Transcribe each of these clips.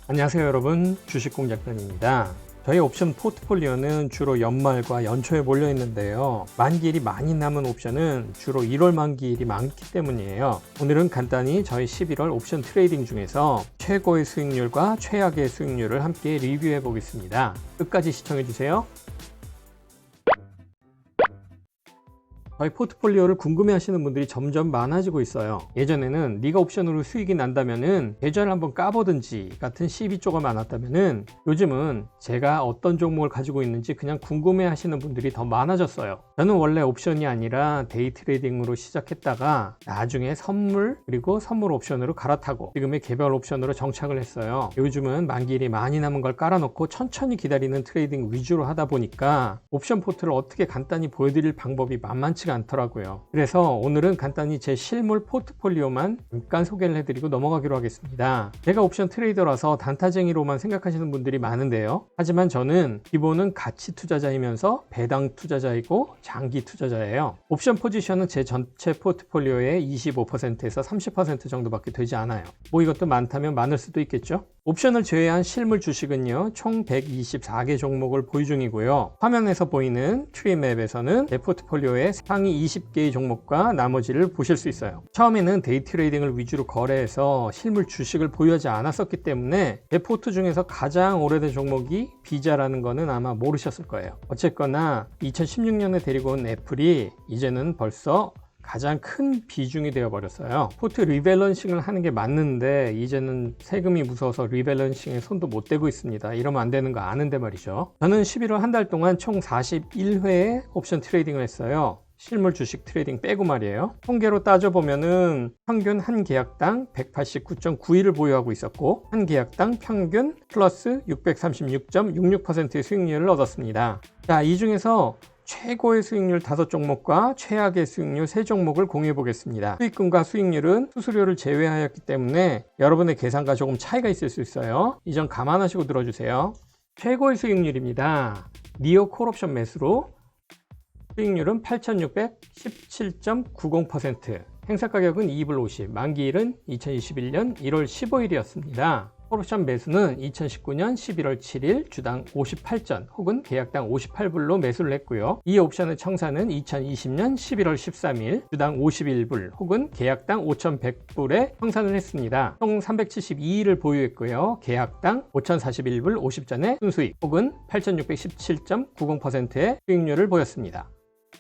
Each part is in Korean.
안녕하세요 여러분, 주식공작단입니다. 저희 옵션 포트폴리오는 주로 연말과 연초에 몰려 있는데요. 만기일이 많이 남은 옵션은 주로 1월 만기일이 많기 때문이에요. 오늘은 간단히 저희 11월 옵션 트레이딩 중에서 최고의 수익률과 최악의 수익률을 함께 리뷰해 보겠습니다. 끝까지 시청해 주세요. 저희 포트폴리오를 궁금해 하시는 분들이 점점 많아지고 있어요. 예전에는 네가 옵션으로 수익이 난다면은 계좌를 한번 까보든지 같은 시비조가 많았다면은 요즘은 제가 어떤 종목을 가지고 있는지 그냥 궁금해 하시는 분들이 더 많아졌어요. 저는 원래 옵션이 아니라 데이 트레이딩으로 시작했다가 나중에 선물 그리고 선물 옵션으로 갈아타고 지금의 개별 옵션으로 정착을 했어요. 요즘은 만기일이 많이 남은 걸 깔아놓고 천천히 기다리는 트레이딩 위주로 하다 보니까 옵션 포트를 어떻게 간단히 보여드릴 방법이 만만치 않더라고요. 그래서 오늘은 간단히 제 실물 포트폴리오만 잠깐 소개를 해드리고 넘어가기로 하겠습니다. 제가 옵션 트레이더라서 단타쟁이로만 생각하시는 분들이 많은데요. 하지만 저는 기본은 가치 투자자이면서 배당 투자자이고 장기 투자자예요. 옵션 포지션은 제 전체 포트폴리오의 25%에서 30% 정도밖에 되지 않아요. 뭐 이것도 많다면 많을 수도 있겠죠. 옵션을 제외한 실물 주식은요, 총 124개 종목을 보유 중이고요. 화면에서 보이는 트리맵에서는 제 포트폴리오의 상위 20개의 종목과 나머지를 보실 수 있어요. 처음에는 데이 트레이딩을 위주로 거래해서 실물 주식을 보유하지 않았었기 때문에 제 포트 중에서 가장 오래된 종목이 비자라는 거는 아마 모르셨을 거예요. 어쨌거나 2016년에 데리고 온 애플이 이제는 벌써 가장 큰 비중이 되어 버렸어요. 포트 리밸런싱을 하는 게 맞는데 이제는 세금이 무서워서 리밸런싱에 손도 못 대고 있습니다. 이러면 안 되는 거 아는데 말이죠. 저는 11월 한 달 동안 총 41회의 옵션 트레이딩을 했어요. 실물 주식 트레이딩 빼고 말이에요. 통계로 따져보면은 평균 한 계약당 189.91을 보유하고 있었고 한 계약당 평균 플러스 636.66%의 수익률을 얻었습니다. 자, 이 중에서 최고의 수익률 5종목과 최악의 수익률 3종목을 공유해 보겠습니다. 수익금과 수익률은 수수료를 제외하였기 때문에 여러분의 계산과 조금 차이가 있을 수 있어요. 이 점 감안하시고 들어주세요. 최고의 수익률입니다. 니오 콜옵션 매수로 수익률은 8,617.90%, 행사가격은 2불 50, 만기일은 2021년 1월 15일이었습니다. 콜옵션 매수는 2019년 11월 7일 주당 58전 혹은 계약당 58불로 매수를 했고요. 이 옵션의 청산은 2020년 11월 13일 주당 51불 혹은 계약당 5,100불에 청산을 했습니다. 총 372일을 보유했고요. 계약당 5,041불 50전의 순수익 혹은 8,617.90%의 수익률을 보였습니다.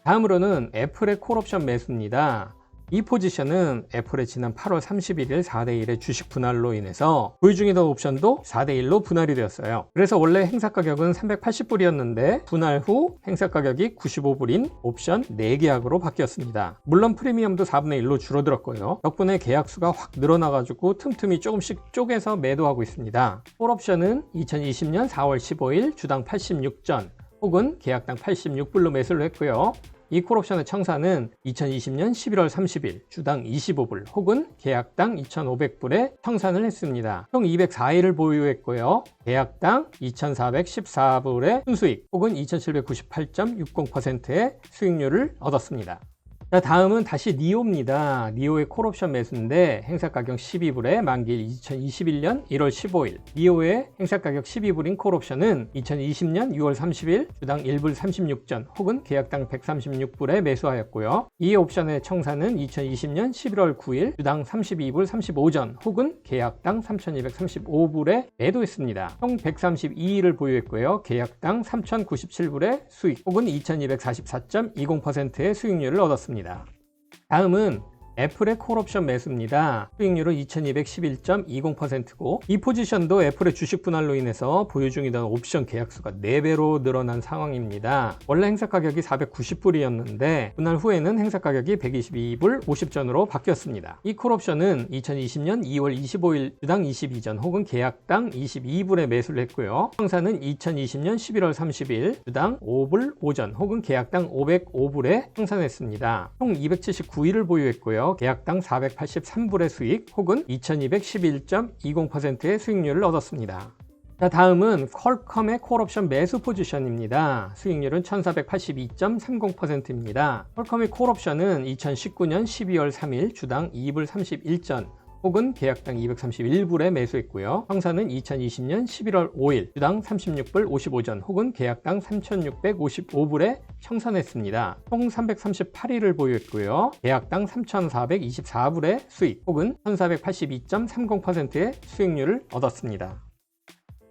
다음으로는 애플의 콜옵션 매수입니다. 이 포지션은 애플의 지난 8월 31일 4대1의 주식 분할로 인해서 보유 중이던 옵션도 4대1로 분할이 되었어요. 그래서 원래 행사 가격은 380불이었는데 분할 후 행사 가격이 95불인 옵션 4계약으로 바뀌었습니다. 물론 프리미엄도 4분의 1로 줄어들었고요. 덕분에 계약수가 확 늘어나가지고 틈틈이 조금씩 쪼개서 매도하고 있습니다. 콜옵션은 2020년 4월 15일 주당 86전 혹은 계약당 86불로 매수를 했고요. 이 콜옵션의 청산은 2020년 11월 30일 주당 25불 혹은 계약당 2,500불에 청산을 했습니다. 총 204일을 보유했고요. 계약당 2,414불의 순수익 혹은 2,798.60%의 수익률을 얻었습니다. 자, 다음은 다시 니오입니다. 니오의 콜옵션 매수인데 행사가격 12불에 만기일 2021년 1월 15일 니오의 행사가격 12불인 콜옵션은 2020년 6월 30일 주당 1불 36전 혹은 계약당 136불에 매수하였고요. 이 옵션의 청산은 2020년 11월 9일 주당 32불 35전 혹은 계약당 3,235불에 매도했습니다. 총 132일을 보유했고요. 계약당 3,097불의 수익 혹은 2,244.20%의 수익률을 얻었습니다. 다음은 애플의 콜옵션 매수입니다. 수익률은 2211.20%고 이 포지션도 애플의 주식 분할로 인해서 보유 중이던 옵션 계약수가 4배로 늘어난 상황입니다. 원래 행사 가격이 490불이었는데 분할 후에는 행사 가격이 122불 50전으로 바뀌었습니다. 이 콜옵션은 2020년 2월 25일 주당 22전 혹은 계약당 22불에 매수를 했고요. 청산은 2020년 11월 30일 주당 5불 5전 혹은 계약당 505불에 청산했습니다. 총 279일을 보유했고요. 계약당 483불의 수익 혹은 2211.20%의 수익률을 얻었습니다. 자, 다음은 퀄컴의 콜옵션 매수 포지션입니다. 수익률은 1482.30%입니다. 퀄컴의 콜옵션은 2019년 12월 3일 주당 2불 31전 혹은 계약당 231불에 매수했고요. 황사는 2020년 11월 5일 주당 36불 55전 혹은 계약당 3655불에 청산했습니다. 총 338일을 보유했고요. 계약당 3424불의 수익 혹은 1482.30%의 수익률을 얻었습니다.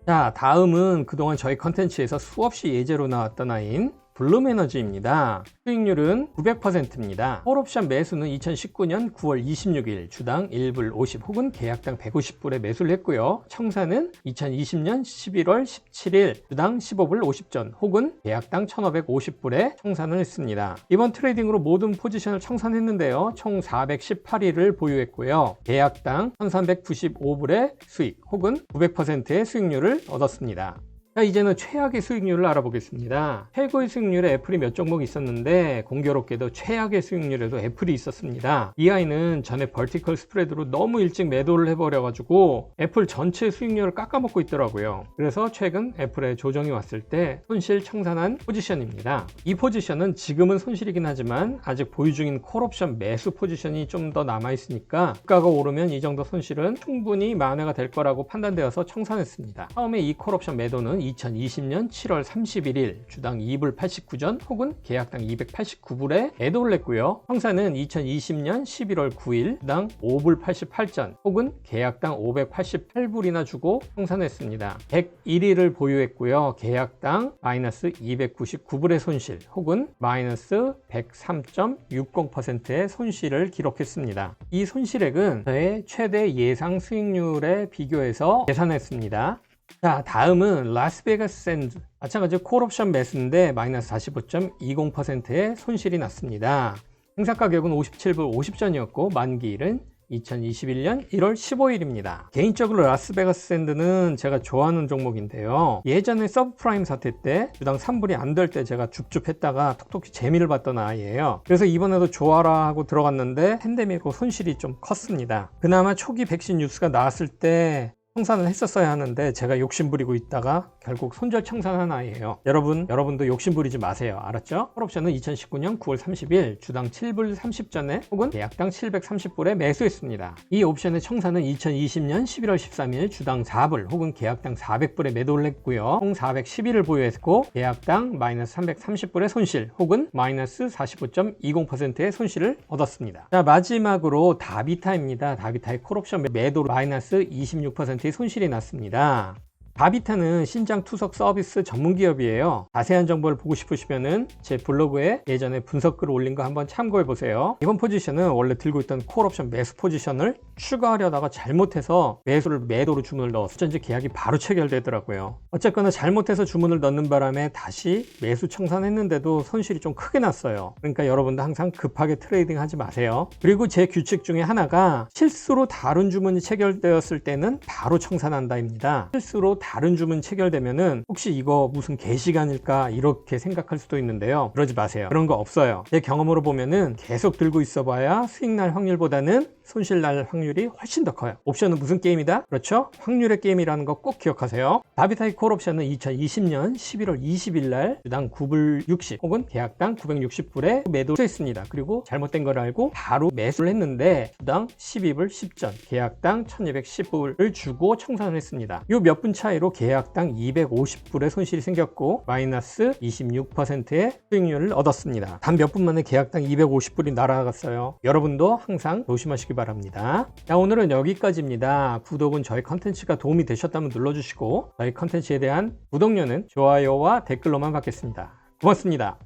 자, 다음은 그동안 저희 컨텐츠에서 수없이 예제로 나왔던 아이인 블룸에너지입니다. 수익률은 900%입니다. 콜옵션 매수는 2019년 9월 26일 주당 1불 50 혹은 계약당 150불에 매수를 했고요. 청산은 2020년 11월 17일 주당 15불 50전 혹은 계약당 1550불에 청산을 했습니다. 이번 트레이딩으로 모든 포지션을 청산했는데요. 총 418일을 보유했고요. 계약당 1395불의 수익 혹은 900%의 수익률을 얻었습니다. 자, 이제는 최악의 수익률을 알아보겠습니다. 최고의 수익률에 애플이 몇 종목 있었는데 공교롭게도 최악의 수익률에도 애플이 있었습니다. 이 아이는 전에 벌티컬 스프레드로 너무 일찍 매도를 해버려가지고 애플 전체 수익률을 깎아먹고 있더라고요. 그래서 최근 애플의 조정이 왔을 때 손실 청산한 포지션입니다. 이 포지션은 지금은 손실이긴 하지만 아직 보유 중인 콜옵션 매수 포지션이 좀 더 남아있으니까 주가가 오르면 이 정도 손실은 충분히 만회가 될 거라고 판단되어서 청산했습니다. 처음에 이 콜옵션 매도는 2020년 7월 31일 주당 2불 89전 혹은 계약당 289불에 매도를 했고요. 황사는 2020년 11월 9일 주당 5불 88전 혹은 계약당 588불이나 주고 청산했습니다. 101일을 보유했고요. 계약당 마이너스 299불의 손실 혹은 마이너스 103.60%의 손실을 기록했습니다. 이 손실액은 저의 최대 예상 수익률에 비교해서 계산했습니다. 자, 다음은 라스베가스 샌드. 마찬가지로 콜옵션 매수인데 마이너스 45.20%의 손실이 났습니다. 행사 가격은 57불 50전이었고 만기일은 2021년 1월 15일입니다. 개인적으로 라스베가스 샌드는 제가 좋아하는 종목인데요. 예전에 서브프라임 사태 때 주당 3불이 안 될 때 제가 줍줍 했다가 톡톡히 재미를 봤던 아이예요. 그래서 이번에도 좋아라 하고 들어갔는데 팬데믹으로 손실이 좀 컸습니다. 그나마 초기 백신 뉴스가 나왔을 때 청산을 했었어야 하는데 제가 욕심부리고 있다가 결국 손절 청산한 아이예요. 여러분도 욕심부리지 마세요. 알았죠? 콜옵션은 2019년 9월 30일 주당 7불 30전에 혹은 계약당 730불에 매수했습니다. 이 옵션의 청산은 2020년 11월 13일 주당 4불 혹은 계약당 400불에 매도를 했고요. 총 411을 보유했고 계약당 마이너스 330불의 손실 혹은 마이너스 45.20%의 손실을 얻었습니다. 자, 마지막으로 다비타입니다. 다비타의 콜옵션 매도로 마이너스 26%의 손실이 났습니다. 다비타는 신장 투석 서비스 전문 기업이에요. 자세한 정보를 보고 싶으시면은 제 블로그에 예전에 분석글 올린 거 한번 참고해 보세요. 이번 포지션은 원래 들고 있던 콜옵션 매수 포지션을 추가하려다가 잘못해서 매도로 주문을 넣었어요. 어쩐지 계약이 바로 체결되더라고요. 어쨌거나 잘못해서 주문을 넣는 바람에 다시 매수 청산했는데도 손실이 좀 크게 났어요. 그러니까 여러분도 항상 급하게 트레이딩 하지 마세요. 그리고 제 규칙 중에 하나가 실수로 다른 주문이 체결되었을 때는 바로 청산한다입니다. 실수로 다른 주문 체결되면은 혹시 이거 무슨 개시간일까 이렇게 생각할 수도 있는데요. 그러지 마세요. 그런 거 없어요. 제 경험으로 보면은 계속 들고 있어 봐야 수익 날 확률보다는 손실 날 확률이 훨씬 더 커요. 옵션은 무슨 게임이다? 그렇죠? 확률의 게임이라는 거 꼭 기억하세요. 다비타의 콜옵션은 2020년 11월 20일 날 주당 9불 60 혹은 계약당 960불에 매도했습니다. 그리고 잘못된 걸 알고 바로 매수를 했는데 주당 12불 10전 계약당 1210불을 주고 청산을 했습니다. 요 몇 분 차이로 계약당 250불의 손실이 생겼고 마이너스 26%의 수익률을 얻었습니다. 단 몇 분 만에 계약당 250불이 날아갔어요. 여러분도 항상 조심하시기 바랍니다. 자, 오늘은 여기까지입니다. 구독은 저희 컨텐츠가 도움이 되셨다면 눌러주시고 저희 컨텐츠에 대한 구독료는 좋아요와 댓글로만 받겠습니다. 고맙습니다.